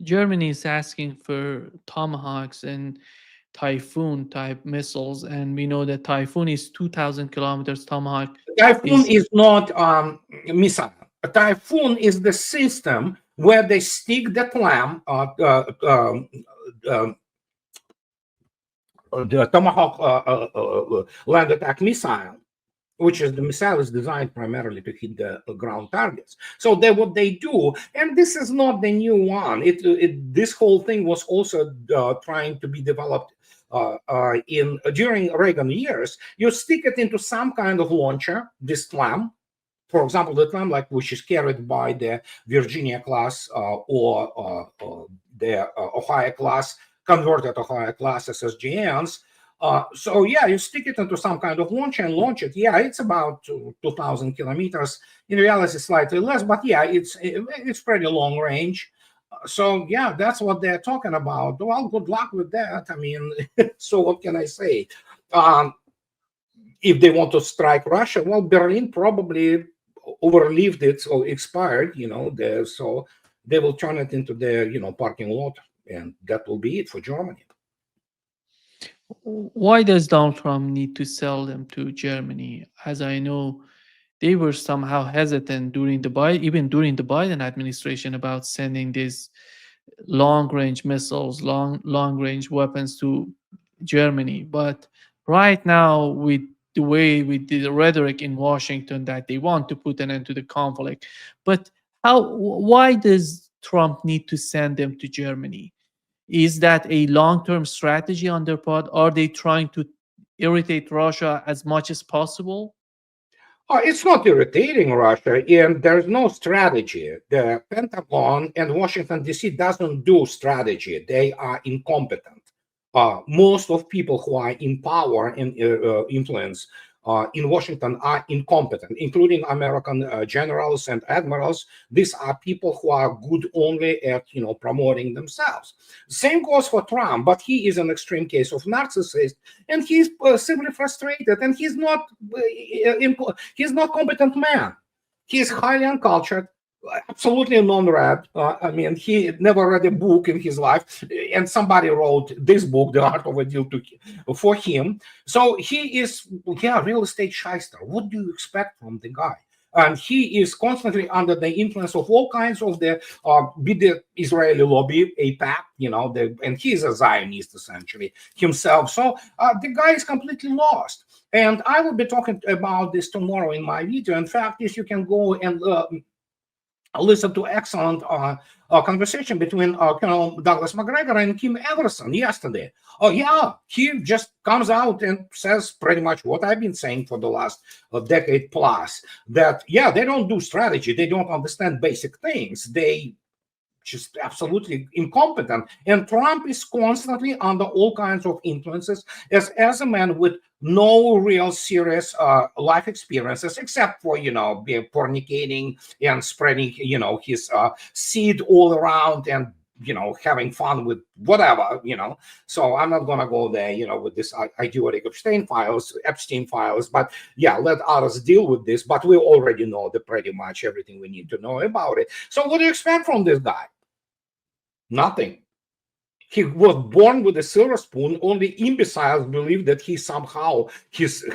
Germany is asking for Tomahawks and Typhoon type missiles, and we know that Typhoon is 2,000 kilometers. Tomahawk Typhoon is is not missile. A typhoon is the system where they stick the clam, um, the Tomahawk land attack missile, which is the missile is designed primarily to hit the ground targets. So what they do, and this is not the new one. This whole thing was also trying to be developed in during Reagan years. You stick it into some kind of launcher, this clam. For example, the clam, like which is carried by the Virginia class or the Ohio class, converted Ohio class SSGNs. So yeah, you stick it into some kind of launcher and launch it. Yeah, it's about 2,000 kilometers. In reality, slightly less, but yeah, it's pretty long range. So yeah, that's what they're talking about. Well, good luck with that. I mean, so what can I say? If they want to strike Russia, well, Berlin probably overlived it or expired. So they will turn it into their parking lot, and that will be it for Germany. why does Donald Trump need to sell them to Germany? As I know, they were somehow hesitant even during the Biden administration about sending these long range missiles, long range weapons to Germany. But right now, with the rhetoric in Washington that they want to put an end to the conflict, but why does Trump need to send them to Germany? Is that a long-term strategy on their part? Are they trying to irritate Russia as much as possible? It's not irritating Russia, and there's no strategy. The Pentagon and Washington D.C. doesn't do strategy. They are incompetent. Most of people who are in power and influence in Washington are incompetent, including American generals and admirals. These are people who are good only at promoting themselves. Same goes for Trump, but he is an extreme case of narcissist, and he's simply frustrated, and he's not competent man. He's highly uncultured, absolutely non-read. I mean, he never read a book in his life, and somebody wrote this book, The Art of a Deal, for him. So he is, real estate shyster. What do you expect from the guy? And he is constantly under the influence of all kinds of the Israeli lobby, AIPAC, and he's a Zionist essentially himself. So the guy is completely lost. And I will be talking about this tomorrow in my video. In fact, if you can go and listen to excellent conversation between Colonel Douglas McGregor and Kim Everson yesterday. Oh yeah, he just comes out and says pretty much what I've been saying for the last decade plus, that they don't do strategy, they don't understand basic things, they just absolutely incompetent. And Trump is constantly under all kinds of influences as a man with no real serious life experiences, except for fornicating and spreading his seed all around and having fun with whatever. So I'm not gonna go there with this idiotic Epstein files, but let others deal with this. But we already know pretty much everything we need to know about it. So what do you expect from this guy? Nothing. He was born with a silver spoon. Only imbeciles believe that he somehow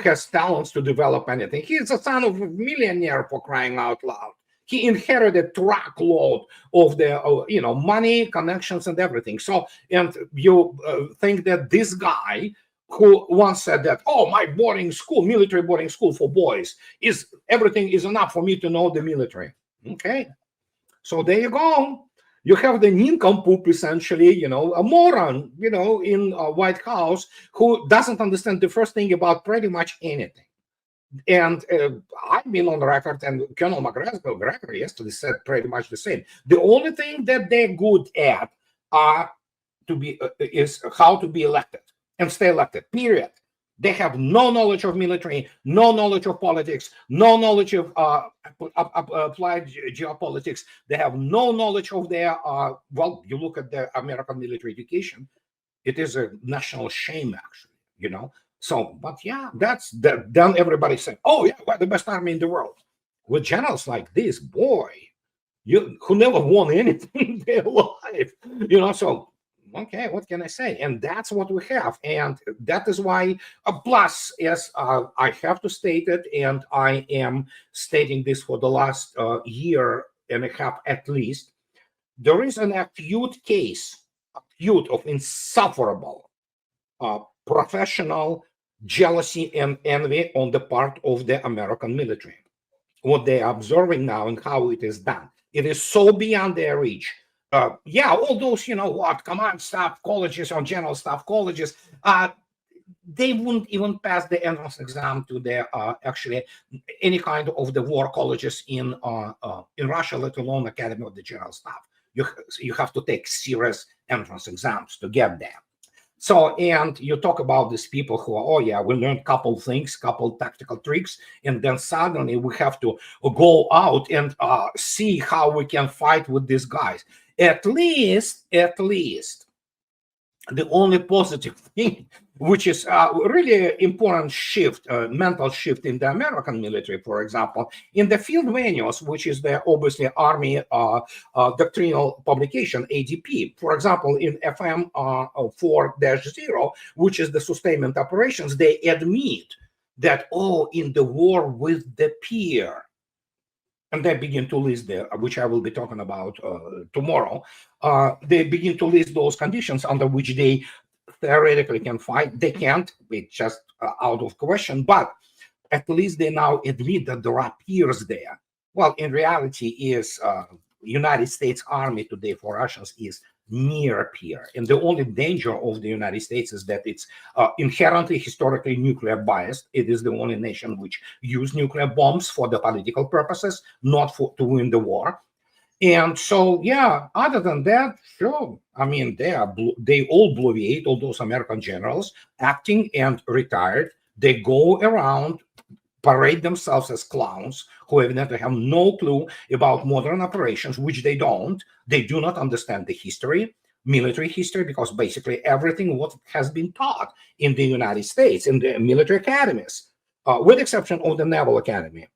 has talents to develop anything. He is the son of a millionaire, for crying out loud. He inherited a truckload of the money, connections, and everything. So, and you think that this guy who once said that, oh, my military boarding school for boys everything is enough for me to know the military. Okay, so there you go. You have the nincompoop, essentially, a moron, in a White House who doesn't understand the first thing about pretty much anything. And I've been on the record, and Colonel McGregor yesterday said pretty much the same. The only thing that they're good at is how to be elected and stay elected, period. They have no knowledge of military, no knowledge of politics, no knowledge of applied geopolitics. They have no knowledge of their, you look at the American military education, it is a national shame, actually, So, but then everybody saying, oh, yeah, we're the best army in the world. With generals like this, boy, who never won anything in their life, So okay, what can I say? And that's what we have, and that is why. Plus, yes, I have to state it, and I am stating this for the last year and a half at least. There is an acute case, acute of insufferable professional jealousy and envy on the part of the American military. What they are observing now and how it is done, it is so beyond their reach. Yeah, all those, command staff colleges or general staff colleges, they wouldn't even pass the entrance exam to the actually any kind of the war colleges in Russia, let alone Academy of the General Staff. You have to take serious entrance exams to get there. So, and you talk about these people who are, oh yeah, we learned couple things, couple tactical tricks, and then suddenly we have to go out and see how we can fight with these guys. At least, the only positive thing, which is really important shift, mental shift in the American military, for example, in the field manuals, which is the obviously Army doctrinal publication, ADP. For example, in FM 4-0, which is the sustainment operations, they admit that, in the war with the peer, and they begin to list there, which I will be talking about tomorrow. They begin to list those conditions under which they theoretically can fight. They can't, it's just out of question, but at least they now admit that there are peers there. Well, in reality is United States Army today for Russians is near peer. And the only danger of the United States is that it's inherently historically nuclear biased. It is the only nation which use nuclear bombs for the political purposes, not to win the war. And so, yeah, other than that, sure. I mean, they all bloviate, all those American generals, acting and retired. They go around, parade themselves as clowns who evidently have no clue about modern operations, which they don't. They do not understand the history, military history, because basically everything what has been taught in the United States, in the military academies, with exception of the Naval Academy,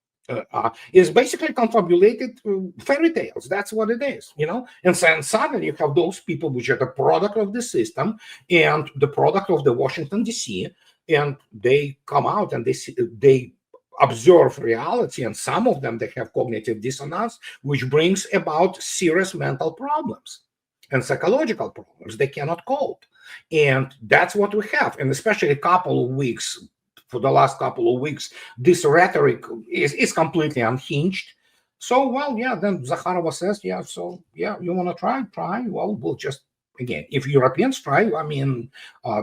is basically confabulated fairy tales. That's what it is, And then suddenly you have those people which are the product of the system and the product of the Washington, D.C., and they come out and they observe reality, and some of them they have cognitive dissonance, which brings about serious mental problems and psychological problems. They cannot cope, and that's what we have. And especially for the last couple of weeks, this rhetoric is completely unhinged. So, well, yeah, then Zakharova says, yeah, so yeah, you want to try? Well, we'll just, again, if Europeans try, I mean,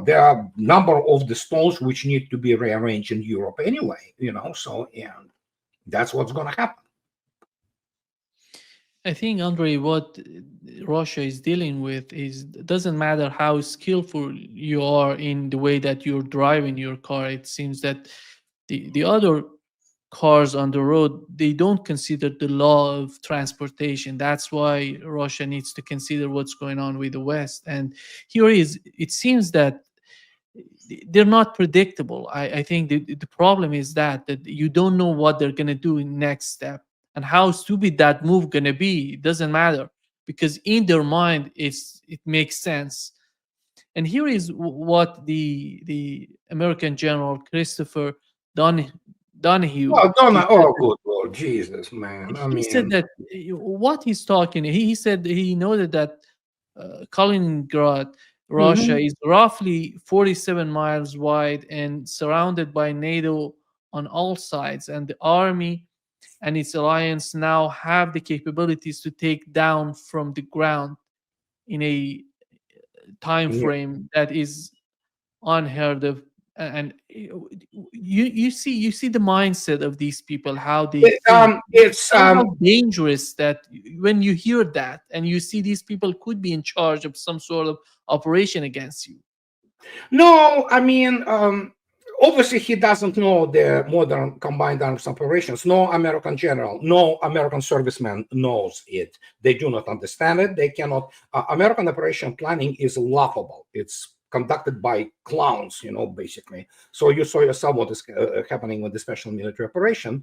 there are a number of the stones which need to be rearranged in Europe anyway, so, and that's what's going to happen. I think, Andrei, what Russia is dealing with is it doesn't matter how skillful you are in the way that you're driving your car. It seems that the other cars on the road, they don't consider the law of transportation. That's why Russia needs to consider what's going on with the West. And it seems that they're not predictable. I think the problem is that you don't know what they're going to do in next step, and how stupid that move going to be. It doesn't matter, because in their mind it makes sense. And here is what the American general Christopher Donahue, Good Lord Jesus, man. I he said mean, that what he's talking, he said he noted that Kaliningrad, Russia, is roughly 47 miles wide and surrounded by NATO on all sides, and the army and its alliance now have the capabilities to take down from the ground in a time frame that is unheard of. And you see the mindset of these people, how they think. it's Somehow dangerous that when you hear that and you see these people could be in charge of some sort of operation against you. no, I mean, obviously he doesn't know the modern combined arms operations. No American general, no American serviceman knows it. They do not understand it. They cannot. American operation planning is laughable. It's conducted by clowns, basically. So you saw yourself what is happening with the special military operation,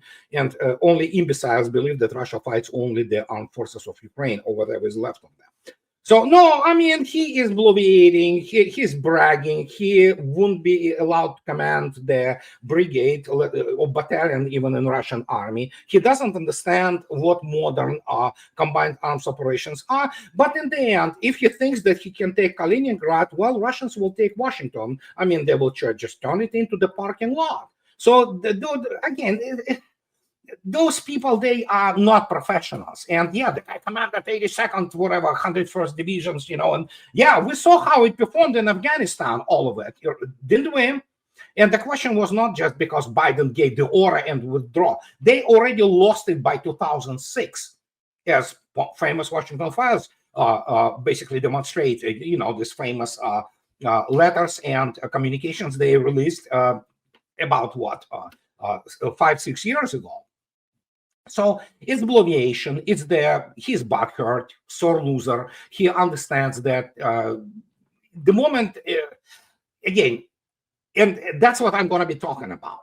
and only imbeciles believe that Russia fights only the armed forces of Ukraine or whatever is left of them. So no, I mean, he is bloviating, he's bragging, he wouldn't be allowed to command the brigade or battalion even in Russian army. He doesn't understand what modern combined arms operations are. But in the end, if he thinks that he can take Kaliningrad, well, Russians will take Washington. I mean, they will just turn it into the parking lot. So again, those people, they are not professionals. And yeah, the guy commanded 82nd, whatever, 101st divisions, and yeah, we saw how it performed in Afghanistan, all of it, didn't we? And the question was not just because Biden gave the order and withdraw. They already lost it by 2006, as famous Washington files basically demonstrate, these famous letters and communications they released about 5-6 years ago. So it's bloviation. It's he's butthurt, sore loser. He understands that the moment, again, and that's what I'm going to be talking about.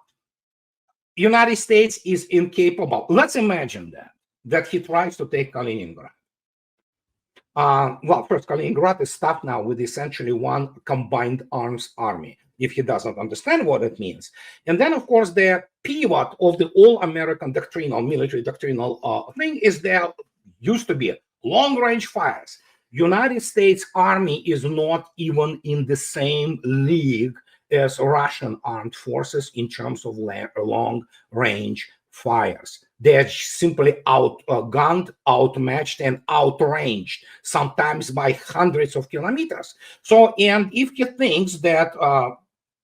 United States is incapable. Let's imagine that he tries to take Kaliningrad. Well, first, Kaliningrad is stuck now with essentially one combined arms army, if he doesn't understand what it means. And then, of course, the pivot of the all-American military doctrinal thing is there used to be long-range fires. United States Army is not even in the same league as Russian armed forces in terms of long-range fires. They're simply outgunned, outmatched, and outranged, sometimes by hundreds of kilometers. So, and if he thinks that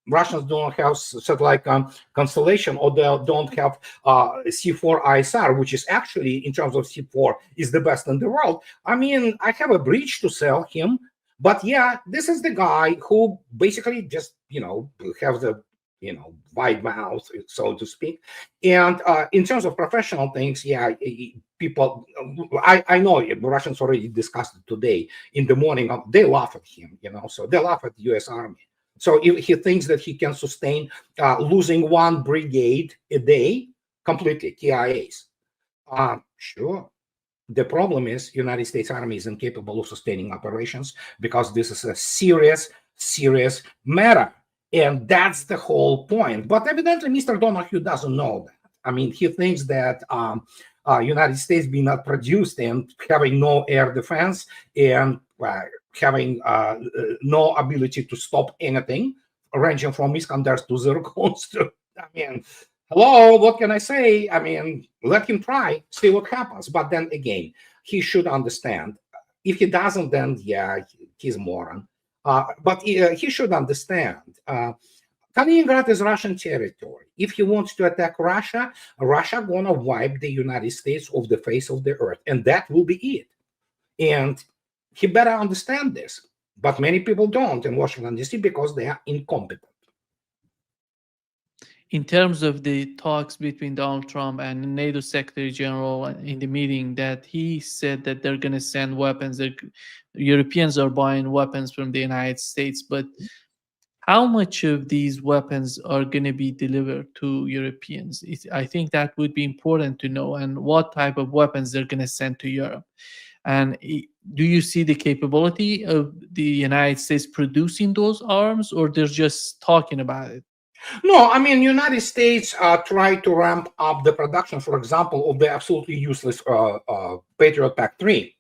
Russians don't have satellite constellation, or they don't have C4 ISR, which is actually, in terms of C4, is the best in the world. I mean, I have a bridge to sell him, but yeah, this is the guy who basically just, have the, wide mouth, so to speak. And in terms of professional things, yeah, people, I know the Russians already discussed it today in the morning. They laugh at him, so they laugh at the U.S. Army. So if he thinks that he can sustain losing one brigade a day completely, TIAs, sure. The problem is United States Army is incapable of sustaining operations because this is a serious matter. And that's the whole point. But evidently, Mr. Donahue doesn't know that. I mean, he thinks that United States being not produced and having no air defense and having no ability to stop anything, ranging from Iskanders to Zircons to, I mean, hello, what can I say? I mean, let him try, see what happens. But then again, he should understand. If he doesn't, then yeah, he's a moron. But he should understand. Kaliningrad is Russian territory. If he wants to attack Russia, Russia gonna wipe the United States off the face of the earth, and that will be it. And he better understand this. But many people don't in Washington, D.C. because they are incompetent. In terms of the talks between Donald Trump and the NATO Secretary General in the meeting, that he said that they're going to send weapons, that Europeans are buying weapons from the United States, but how much of these weapons are going to be delivered to Europeans? I think that would be important to know, and what type of weapons they're going to send to Europe. And do you see the capability of the United States producing those arms, or they're just talking about it? No, I mean, United States tried to ramp up the production, for example, of the absolutely useless Patriot Pack-3.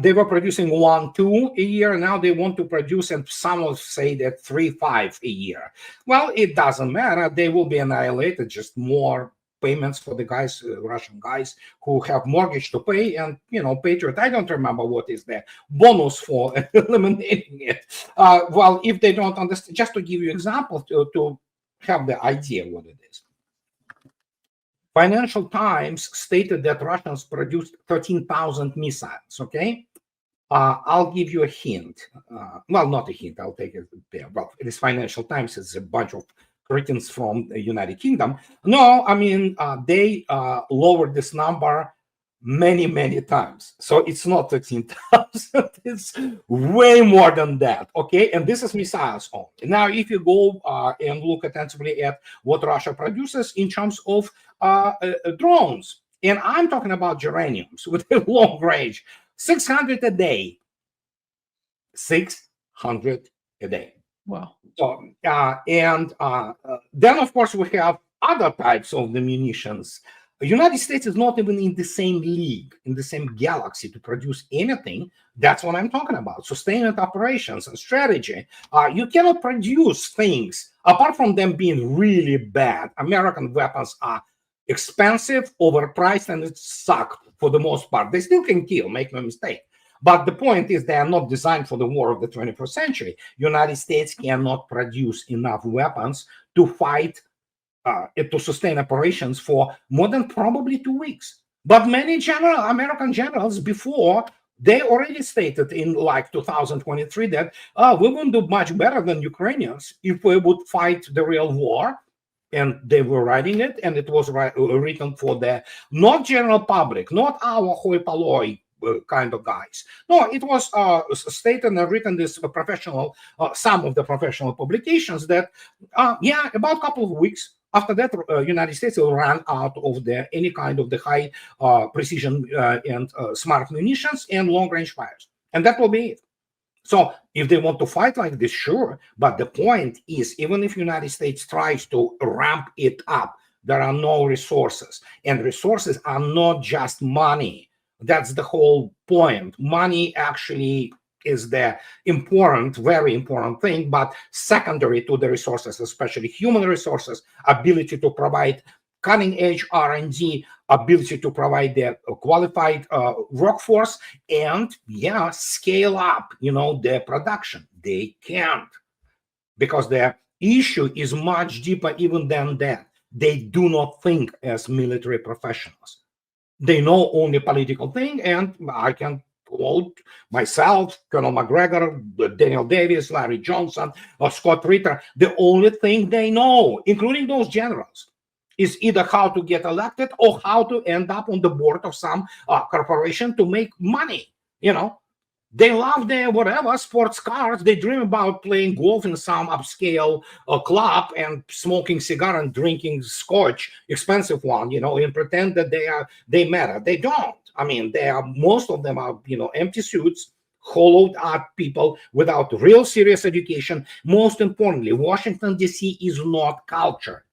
They were producing 1-2 a year. Now they want to produce, and some will say that 3-5 a year. Well, it doesn't matter. They will be annihilated, just more payments for the guys, Russian guys who have mortgage to pay. And, Patriot, I don't remember what is the bonus for eliminating it. Well, if they don't understand, just to give you example to have the idea what it is. Financial Times stated that Russians produced 13,000 missiles, okay? I'll give you a hint. Well, not a hint, I'll take it there. Well, it is Financial Times, it's a bunch of cretins from the United Kingdom. No, I mean, they lowered this number many times. So it's not 13,000, it's way more than that. Okay, and this is missiles only. Now if you go and look attentively at what Russia produces in terms of drones, and I'm talking about geraniums with a long range, 600 a day. 600 a day. Wow. So, then, of course, we have other types of the munitions. The United States is not even in the same league, in the same galaxy to produce anything. That's what I'm talking about. Sustainment operations and strategy. You cannot produce things, apart from them being really bad. American weapons are expensive, overpriced, and it suck for the most part. They still can kill, make no mistake. But the point is they are not designed for the war of the 21st century. United States cannot produce enough weapons to fight, to sustain operations for more than probably 2 weeks. But many American generals before, they already stated in like 2023 that we wouldn't do much better than Ukrainians if we would fight the real war. And they were writing it, and it was written for the not general public, not our hoi polloi kind of guys. No, it was stated and written this professional, some of the professional publications that, yeah, about a couple of weeks after that, United States will run out of any kind of the high precision and smart munitions and long range fires, and that will be it. So if they want to fight like this, sure. But the point is, even if United States tries to ramp it up, there are no resources, and resources are not just money. That's the whole point. Money actually is the important, very important thing, but secondary to the resources, especially human resources, ability to provide cutting-edge R&D, ability to provide the qualified workforce, and yeah, scale up, the production. They can't, because the issue is much deeper even than that. They do not think as military professionals. They know only political thing, and I can quote myself, Colonel McGregor, Daniel Davis, Larry Johnson, or Scott Ritter. The only thing they know, including those generals, is either how to get elected or how to end up on the board of some corporation to make money. They love their whatever sports cars. They dream about playing golf in some upscale club and smoking cigar and drinking scotch, expensive one, and pretend that they matter. They don't. I mean, most of them are, empty suits, hollowed out people without real serious education. Most importantly, Washington, D.C. is not cultured.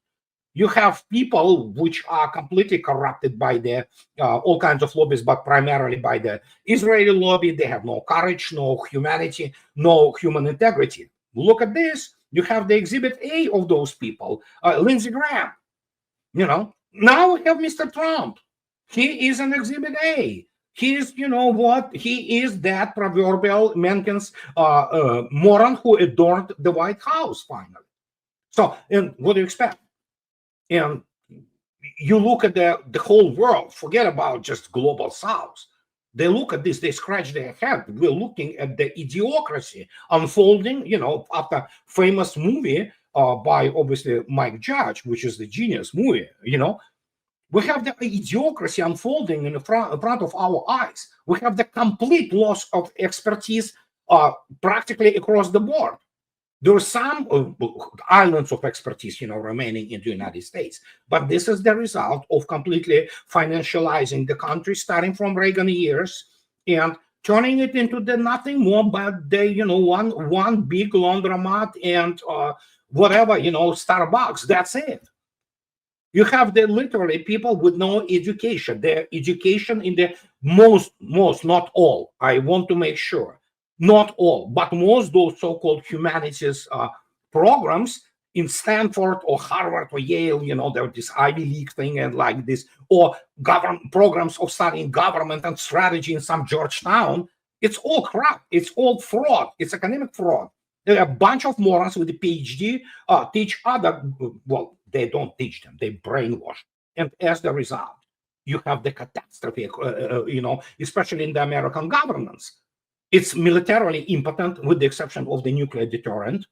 You have people which are completely corrupted by the all kinds of lobbies, but primarily by the Israeli lobby. They have no courage, no humanity, no human integrity. Look at this. You have the exhibit A of those people, Lindsey Graham. Now we have Mr. Trump. He is an exhibit A. He is, he is that proverbial Menken's moron who adorned the White House finally. So, and what do you expect? And you look at the whole world, forget about just global south. They look at this, they scratch their head. We're looking at the idiocracy unfolding, after famous movie by obviously Mike Judge, which is the genius movie, we have the idiocracy unfolding in front of our eyes. We have the complete loss of expertise practically across the board. There are some islands of expertise, remaining in the United States. But this is the result of completely financializing the country, starting from Reagan years and turning it into the nothing more but the, one big laundromat and whatever, Starbucks. That's it. You have literally people with no education. Their education in the most, not all. I want to make sure. Not all, but most those so-called humanities programs in Stanford or Harvard or Yale, they're this Ivy League thing and like this, or government programs of studying government and strategy in some Georgetown. It's all crap. It's all fraud. It's academic fraud. There are a bunch of morons with a PhD teach other, well, they don't teach them, they brainwash. And as the result, you have the catastrophe, especially in the American governance. It's militarily impotent, with the exception of the nuclear deterrent.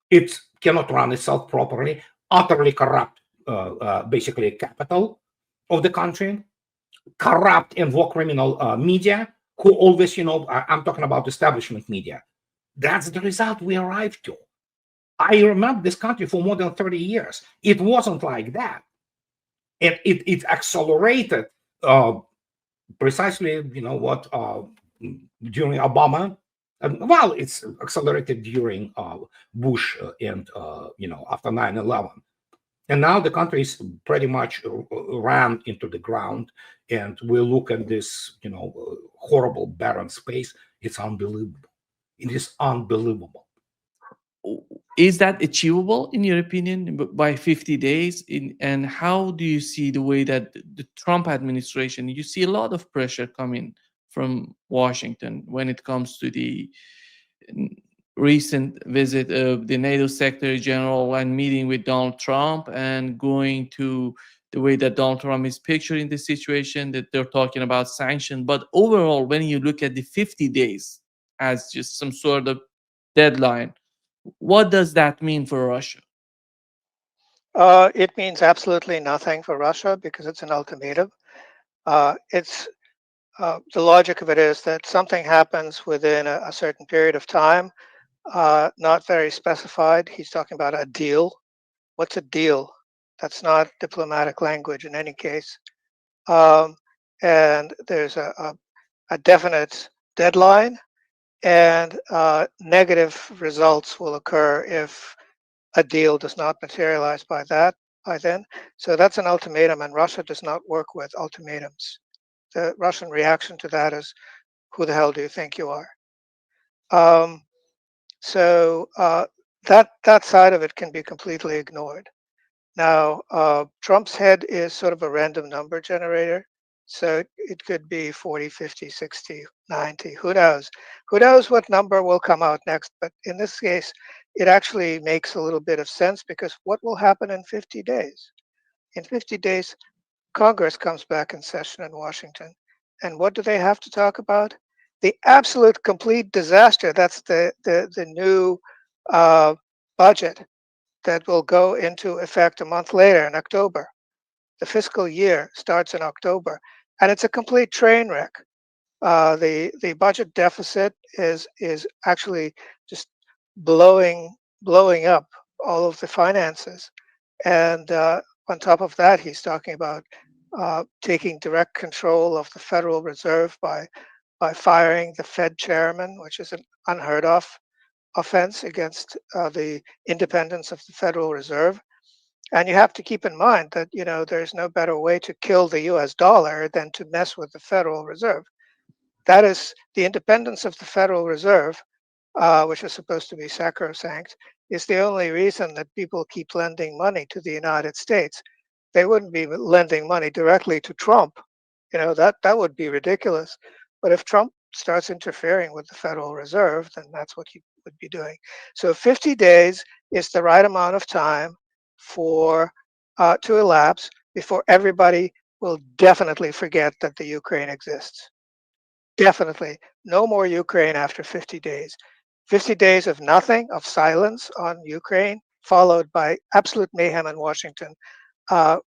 It cannot run itself properly, utterly corrupt, basically capital of the country. corrupt and war criminal media, who always, I'm talking about establishment media. That's the result we arrived to. I remember this country for more than 30 years. It wasn't like that. And it accelerated precisely, what, during Obama. Well, it's accelerated during Bush and, after 9/11. And now the country is pretty much ran into the ground. And we look at this, horrible, barren space. It's unbelievable. It is unbelievable. Is that achievable in your opinion by 50 days and how do you see the way that the Trump administration, you see a lot of pressure coming from Washington when it comes to the n- recent visit of the NATO Secretary General and meeting with Donald Trump and going to the way that Donald Trump is picturing the situation, that they're talking about sanctions. But overall, when you look at the 50 days as just some sort of deadline, what does that mean for Russia? It means absolutely nothing for Russia because it's an ultimatum. It's The logic of it is that something happens within a certain period of time, not very specified. He's talking about a deal. What's a deal? That's not diplomatic language in any case. Um, and there's a definite deadline, and negative results will occur if a deal does not materialize by then. So that's an ultimatum, and Russia does not work with ultimatums. The Russian reaction to that is, "Who the hell do you think you are?" Um, so that side of it can be completely ignored. Now, Trump's head is sort of a random number generator. So it could be 40, 50, 60, 90. Who knows? Who knows what number will come out next? But in this case, it actually makes a little bit of sense because what will happen in 50 days? In 50 days, Congress comes back in session in Washington. And what do they have to talk about? The absolute complete disaster. That's the new uh, budget that will go into effect a month later in October. The fiscal year starts in October, and it's a complete train wreck. The budget deficit is actually just blowing up all of the finances, and on top of that, he's talking about taking direct control of the Federal Reserve by firing the Fed chairman, which is an unheard of offense against the independence of the Federal Reserve. And you have to keep in mind that there's no better way to kill the U.S. dollar than to mess with the Federal Reserve. That is the independence of the Federal Reserve, which is supposed to be sacrosanct, is the only reason that people keep lending money to the United States. They wouldn't be lending money directly to Trump. That would be ridiculous. But if Trump starts interfering with the Federal Reserve, then that's what he would be doing. So 50 days is the right amount of time for to elapse before everybody will definitely forget that the Ukraine exists. Definitely. No more Ukraine after 50 days. 50 days of nothing, of silence on Ukraine, followed by absolute mayhem in Washington,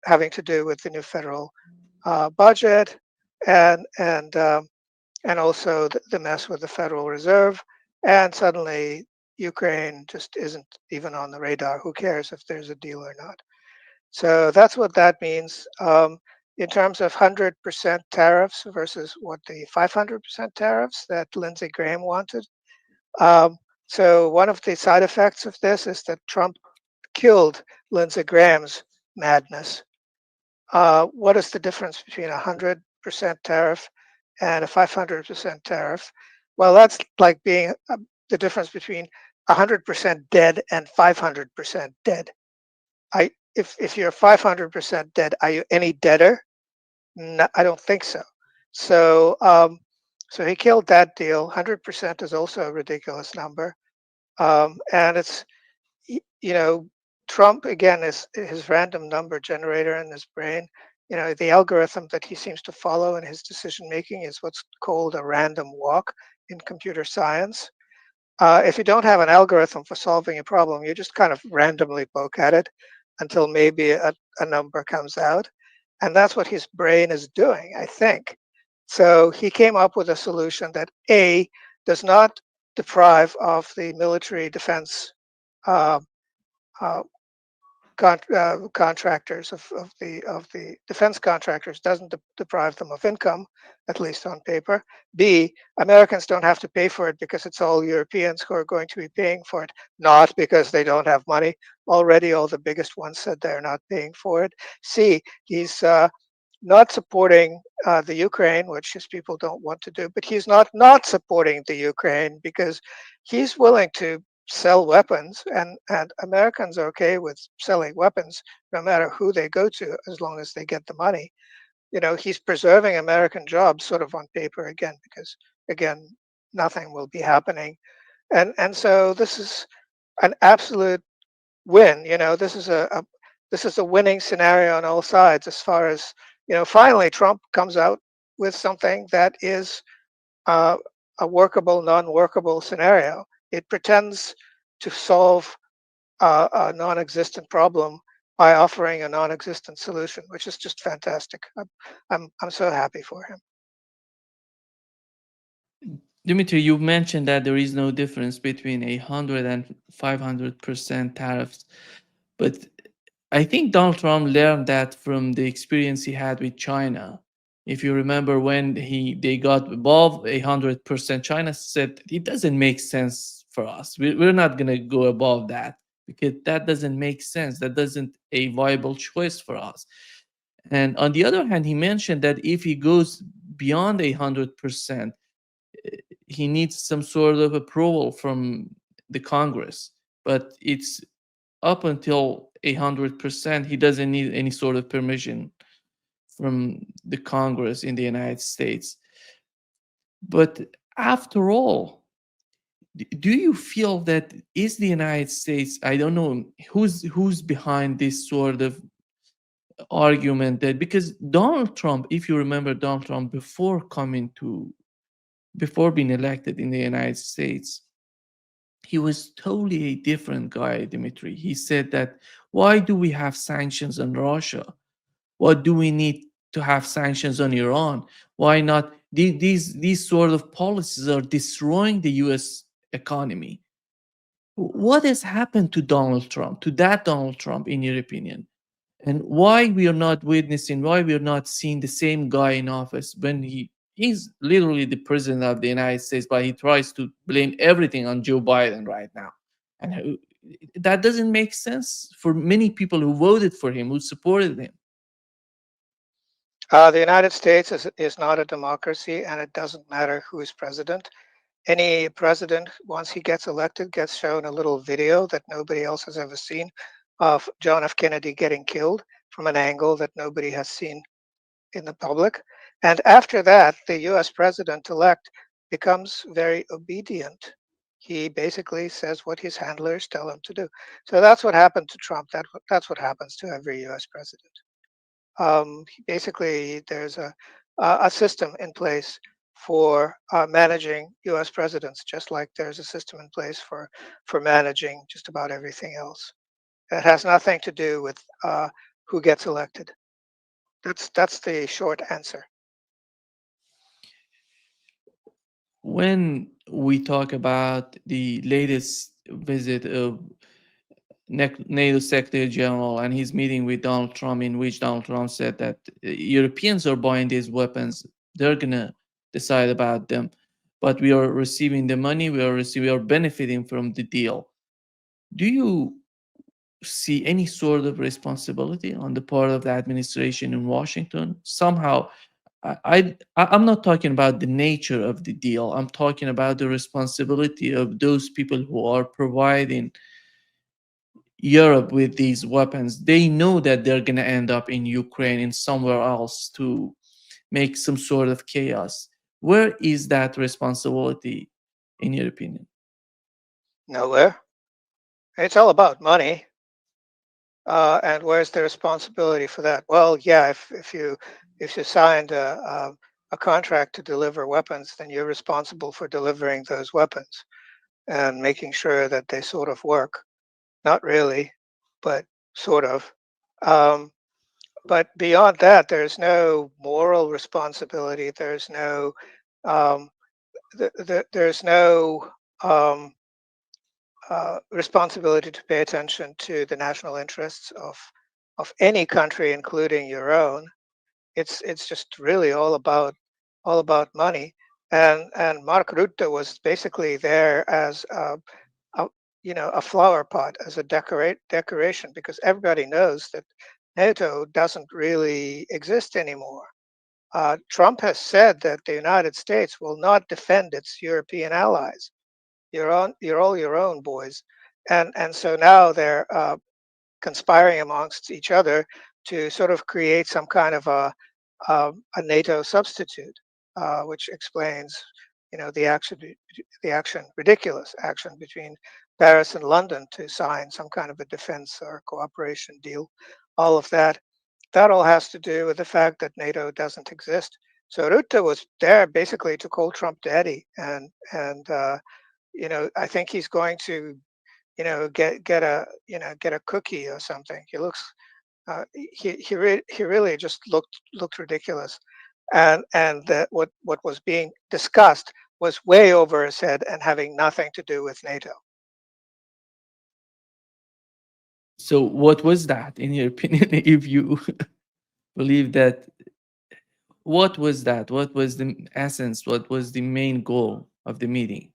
having to do with the new federal budget and also the mess with the Federal Reserve. And suddenly Ukraine just isn't even on the radar. Who cares if there's a deal or not? So that's what that means. In terms of 100% tariffs versus what the 500% tariffs that Lindsey Graham wanted. So one of the side effects of this is that Trump killed Lindsey Graham's madness. What is the difference between a 100% tariff and a 500% tariff? Well, that's like being the difference between 100% dead and 500% dead. If you're 500% dead, are you any deader? No, I don't think so. So he killed that deal. 100% is also a ridiculous number, and it's you know Trump again is his random number generator in his brain. The algorithm that he seems to follow in his decision making is what's called a random walk in computer science. If you don't have an algorithm for solving a problem, you just kind of randomly poke at it until maybe a number comes out. And that's what his brain is doing, I think. So he came up with a solution that A, does not deprive of the military defense uh, uh, contractors of the defense contractors, doesn't deprive them of income, at least on paper. B, Americans don't have to pay for it because it's all Europeans who are going to be paying for it, not because they don't have money. Already, all the biggest ones said they're not paying for it. C, he's not supporting the Ukraine, which his people don't want to do, but he's not supporting the Ukraine because he's willing to sell weapons, and Americans are okay with selling weapons no matter who they go to, as long as they get the money. He's preserving American jobs sort of on paper again, because again, nothing will be happening. And so this is an absolute win. This is a winning scenario on all sides, as far as, finally Trump comes out with something that is uh, a workable, non-workable scenario. It pretends to solve a non-existent problem by offering a non-existent solution, which is just fantastic. I'm so happy for him. Dmitry, you mentioned that there is no difference between 100 and 500% tariffs, but I think Donald Trump learned that from the experience he had with China. If you remember, when they got above 100%, China said it doesn't make sense for us. We're not gonna go above that because that doesn't make sense. That doesn't a viable choice for us. And on the other hand, he mentioned that if he goes beyond 100%, he needs some sort of approval from the Congress. But it's up until 100%, he doesn't need any sort of permission from the Congress in the United States. But after all, do you feel that is the United States? I don't know who's behind this sort of argument, that because Donald Trump, if you remember Donald Trump before being elected in the United States, he was totally a different guy, Dmitry. He said that why do we have sanctions on Russia? What do we need to have sanctions on Iran? Why not? These sort of policies are destroying the US economy. What has happened to Donald Trump, to that Donald Trump, in your opinion? And why we are not witnessing, why we are not seeing the same guy in office when he's literally the president of the United States, but he tries to blame everything on Joe Biden right now. And that doesn't make sense for many people who voted for him, who supported him. The United States is not a democracy, and it doesn't matter who is president. Any president, once he gets elected, gets shown a little video that nobody else has ever seen of John F. Kennedy getting killed from an angle that nobody has seen in the public. And after that, the US president-elect becomes very obedient. He basically says what his handlers tell him to do. So that's what happened to Trump. That's what happens to every US president. Basically, there's a system in place for managing U.S. presidents, just like there's a system in place for managing just about everything else. It has nothing to do with who gets elected. That's the short answer. When we talk about the latest visit of NATO Secretary General and his meeting with Donald Trump, in which Donald Trump said that Europeans are buying these weapons, they're gonna decide about them, but we are receiving the money, we are benefiting from the deal. Do you see any sort of responsibility on the part of the administration in Washington? Somehow, I'm not talking about the nature of the deal. I'm talking about the responsibility of those people who are providing Europe with these weapons. They know that they're going to end up in Ukraine and somewhere else to make some sort of chaos. Where is that responsibility, in your opinion? Nowhere. It's all about money. And where's the responsibility for that? Well, yeah, if you signed a contract to deliver weapons, then you're responsible for delivering those weapons and making sure that they sort of work. Not really, but sort of. Um, but beyond that, there's no moral responsibility. There's no um, there's no responsibility to pay attention to the national interests of any country, including your own. It's just really all about money. And Mark Rutte was basically there as a a flower pot, as a decoration, because everybody knows that NATO doesn't really exist anymore. Trump has said that the United States will not defend its European allies. You're all your own, boys, and so now they're conspiring amongst each other to sort of create some kind of a NATO substitute, which explains, the action, ridiculous action between Paris and London to sign some kind of a defense or cooperation deal. All of that all has to do with the fact that NATO doesn't exist. So Rutte was there basically to call Trump daddy, and I think he's going to get a cookie or something. He looks he really just looked ridiculous, and that what was being discussed was way over his head and having nothing to do with NATO. So what was that, in your opinion? If you believe that, what was that? What was the essence? What was the main goal of the meeting?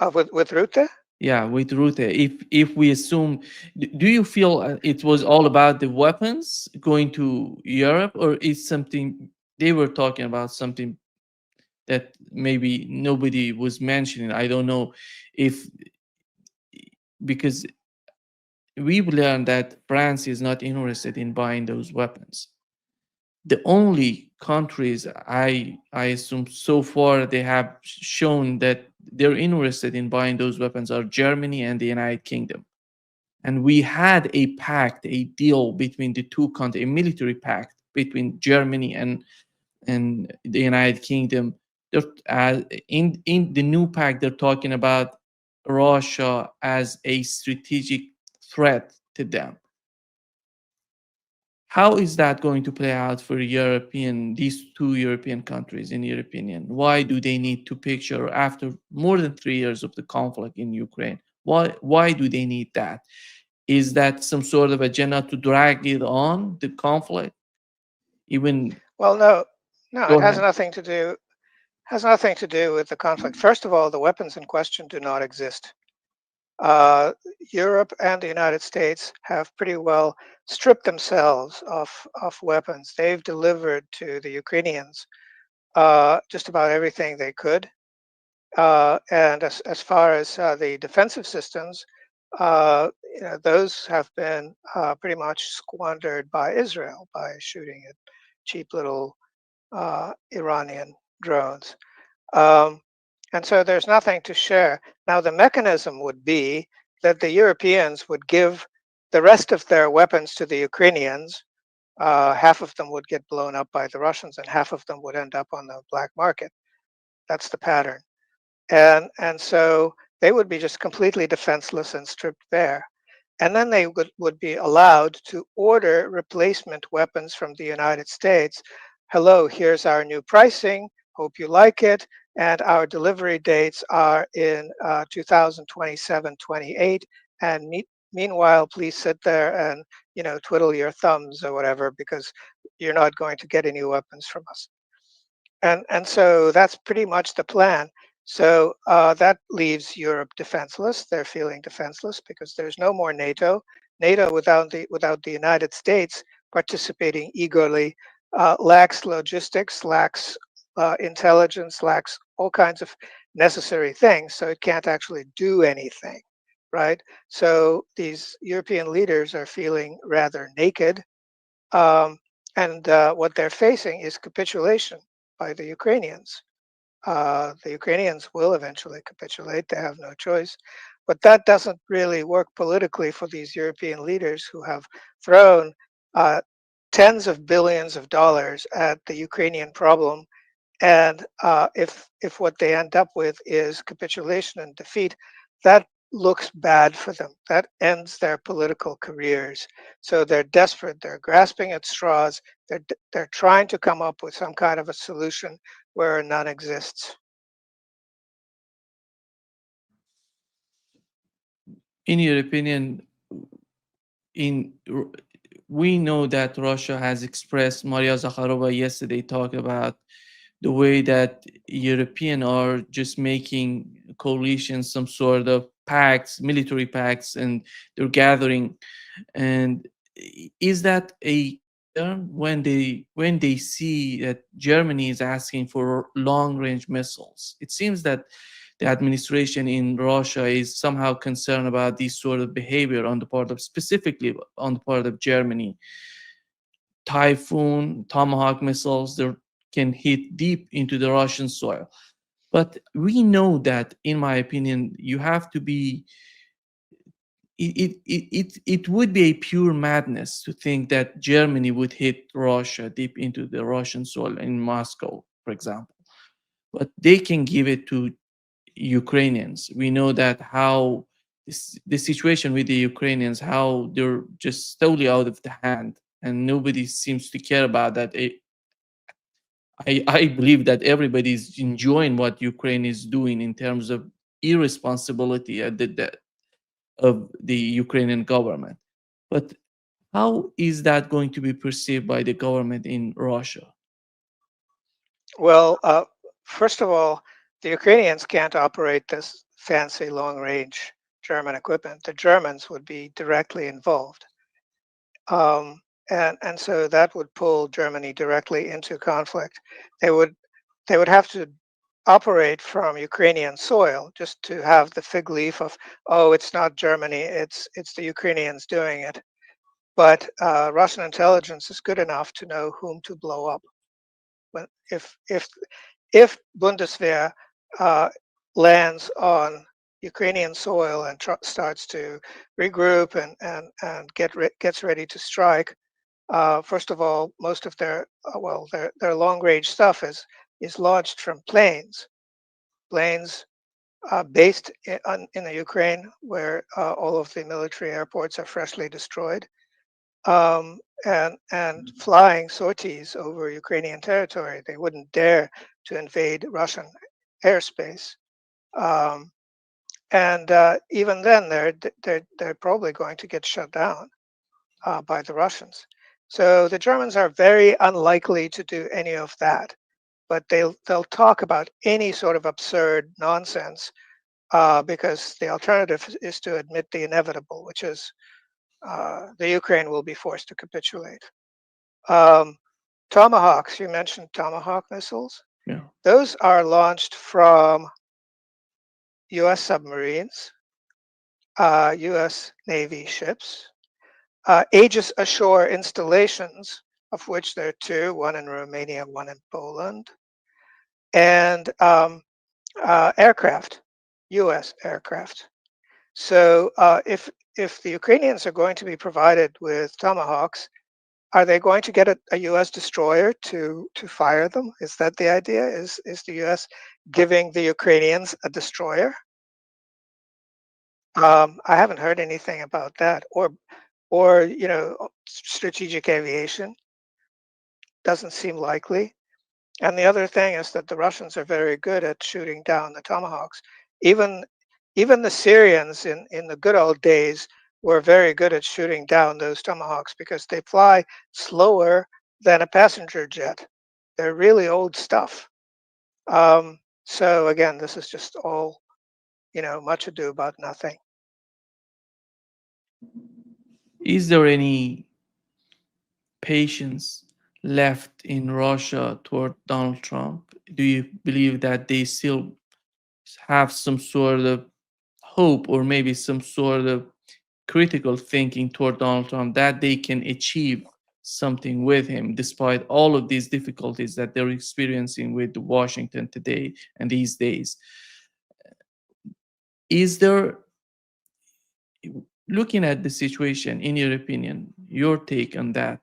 With Rutte? Yeah, with Rutte. If we assume, do you feel it was all about the weapons going to Europe, or is something they were talking about something that maybe nobody was mentioning? I don't know if, because we've learned that France is not interested in buying those weapons. The only countries I assume so far they have shown that they're interested in buying those weapons are Germany and the United Kingdom. And we had a pact, a deal between the two countries, a military pact between Germany and the United Kingdom. In the new pact, they're talking about Russia as a strategic threat to them. How is that going to play out for these two European countries, in your opinion? Why do they need to picture after more than 3 years of the conflict in Ukraine? Why do they need that? Is that some sort of agenda to drag it on, the conflict? Even Well, no, go it has ahead. nothing to do with the conflict. First of all, the weapons in question do not exist. Uh, Europe and the United States have pretty well stripped themselves of weapons. They've delivered to the Ukrainians just about everything they could. And as far as the defensive systems, those have been pretty much squandered by Israel by shooting at cheap little Iranian drones. Um, and so there's nothing to share. Now, the mechanism would be that the Europeans would give the rest of their weapons to the Ukrainians. Half of them would get blown up by the Russians, and half of them would end up on the black market. That's the pattern. And so they would be just completely defenseless and stripped bare. And then they would be allowed to order replacement weapons from the United States. Hello, here's our new pricing. Hope you like it. And our delivery dates are in 2027, 28. And meanwhile, please sit there and twiddle your thumbs or whatever, because you're not going to get any weapons from us. And so that's pretty much the plan. So that leaves Europe defenseless. They're feeling defenseless because there's no more NATO. NATO without the United States participating eagerly lacks logistics, lacks intelligence, lacks all kinds of necessary things. So it can't actually do anything, right? So these European leaders are feeling rather naked, um, and what they're facing is capitulation by the Ukrainians. The Ukrainians will eventually capitulate, they have no choice. But that doesn't really work politically for these European leaders who have thrown uh, tens of billions of dollars at the Ukrainian problem. And if what they end up with is capitulation and defeat, that looks bad for them. That ends their political careers. So they're desperate. They're grasping at straws. They're trying to come up with some kind of a solution where none exists. In your opinion, in we know that Russia has expressed, Maria Zakharova yesterday talked about the way that European are just making coalitions, some sort of pacts, military pacts, and they're gathering. And is that a concern when they see that Germany is asking for long range missiles? It seems that the administration in Russia is somehow concerned about this sort of behavior on the part of, specifically on the part of Germany. Typhoon, Tomahawk missiles, they can hit deep into the Russian soil. But we know that, in my opinion, you have to be. It would be a pure madness to think that Germany would hit Russia deep into the Russian soil in Moscow, for example. But they can give it to Ukrainians. We know that how the situation with the Ukrainians, how they're just totally out of the hand, and nobody seems to care about that. I believe that everybody is enjoying what Ukraine is doing in terms of irresponsibility of the Ukrainian government. But how is that going to be perceived by the government in Russia? Well, first of all, the Ukrainians can't operate this fancy long range German equipment. The Germans would be directly involved. And so that would pull Germany directly into conflict. They would have to operate from Ukrainian soil just to have the fig leaf of, oh, it's not Germany, it's the Ukrainians doing it. But Russian intelligence is good enough to know whom to blow up. When if Bundeswehr lands on Ukrainian soil and starts to regroup and gets ready to strike, first of all, most of their their long range stuff is launched from planes based in the Ukraine, where all of the military airports are freshly destroyed, and flying sorties over Ukrainian territory. They wouldn't dare to invade Russian airspace, um, and even then, they're probably going to get shut down by the Russians. So the Germans are very unlikely to do any of that, but they'll talk about any sort of absurd nonsense because the alternative is to admit the inevitable, which is the Ukraine will be forced to capitulate. Um, Tomahawks, you mentioned Tomahawk missiles. Yeah. Those are launched from U.S. submarines, U.S. Navy ships, Aegis ashore installations, of which there are two, one in Romania, one in Poland, and aircraft, U.S. aircraft. So if the Ukrainians are going to be provided with Tomahawks, are they going to get a U.S. destroyer to fire them? Is that the idea? Is the U.S. giving the Ukrainians a destroyer? I haven't heard anything about that, or strategic aviation doesn't seem likely. And the other thing is that the Russians are very good at shooting down the Tomahawks. Even the Syrians in the good old days were very good at shooting down those Tomahawks because they fly slower than a passenger jet. They're really old stuff. So again, this is just all, much ado about nothing. Is there any patience left in Russia toward Donald Trump? Do you believe that they still have some sort of hope, or maybe some sort of critical thinking toward Donald Trump, that they can achieve something with him despite all of these difficulties that they're experiencing with Washington today and these days? Is there, looking at the situation, in your opinion, your take on that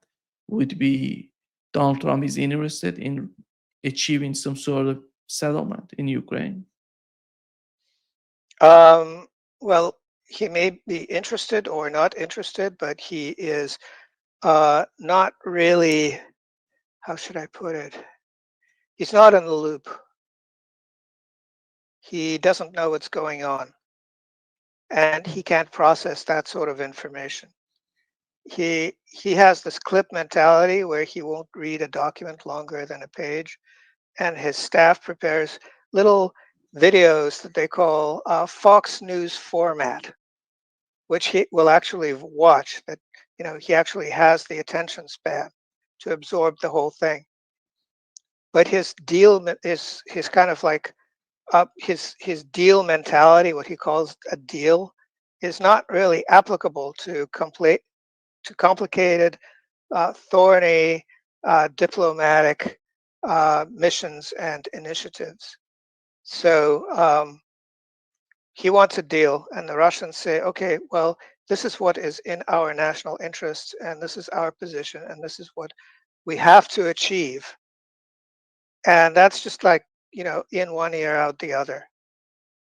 would be Donald Trump is interested in achieving some sort of settlement in Ukraine? Well, he may be interested or not interested, but he is not really, how should I put it? He's not in the loop. He doesn't know what's going on, and he can't process that sort of information. He has this clip mentality where he won't read a document longer than a page, and his staff prepares little videos that they call Fox News format, which he will actually watch. That, you know, he actually has the attention span to absorb the whole thing. But his deal is his kind of like his deal mentality, what he calls a deal, is not really applicable to complicated, thorny, diplomatic missions and initiatives. So he wants a deal, and the Russians say, okay, well, this is what is in our national interest, and this is our position, and this is what we have to achieve. And that's just like, you know, in one ear, out the other.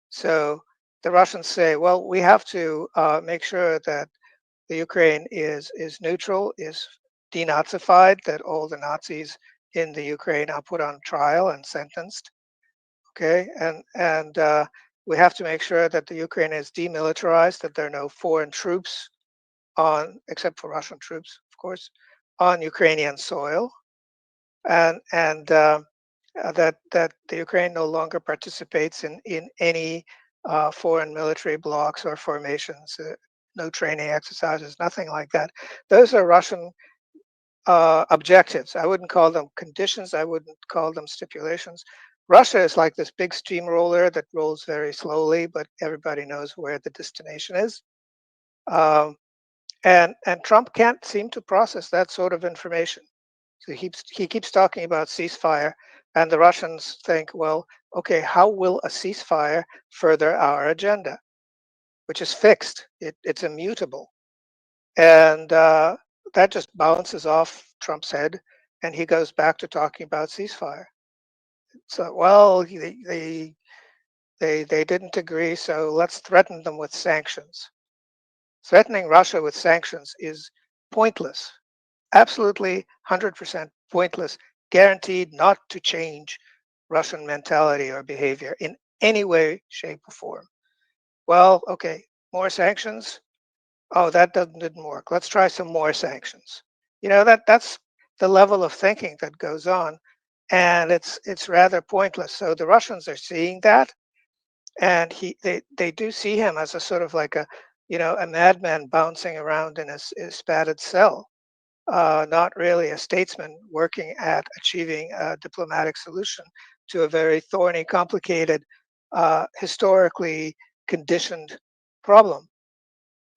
So the Russians say, well, we have to make sure that the Ukraine is neutral, is denazified, that all the Nazis in the Ukraine are put on trial and sentenced. Okay, and we have to make sure that the Ukraine is demilitarized, that there are no foreign troops on, except for Russian troops, of course, on Ukrainian soil, and that the Ukraine no longer participates in any foreign military blocs or formations, no training exercises, nothing like that. Those are Russian objectives. I wouldn't call them conditions. I wouldn't call them stipulations. Russia is like this big steamroller that rolls very slowly, but everybody knows where the destination is. And Trump can't seem to process that sort of information. So he keeps talking about ceasefire, and the Russians think, well, okay, how will a ceasefire further our agenda, which is fixed? It's immutable, and that just bounces off Trump's head, and he goes back to talking about ceasefire. So, well, they didn't agree, so let's threaten them with sanctions. Threatening Russia with sanctions is pointless, absolutely 100% pointless, guaranteed not to change Russian mentality or behavior in any way, shape, or form. Well, okay, more sanctions. Oh, that didn't work. Let's try some more sanctions. You know, that's the level of thinking that goes on, and it's rather pointless. So the Russians are seeing that, and they do see him as a sort of like a, you know, a madman bouncing around in his padded cell, not really a statesman working at achieving a diplomatic solution to a very thorny, complicated, historically conditioned problem.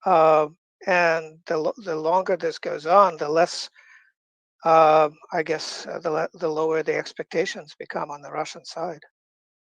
And the longer this goes on, the less, I guess, the lower the expectations become on the Russian side.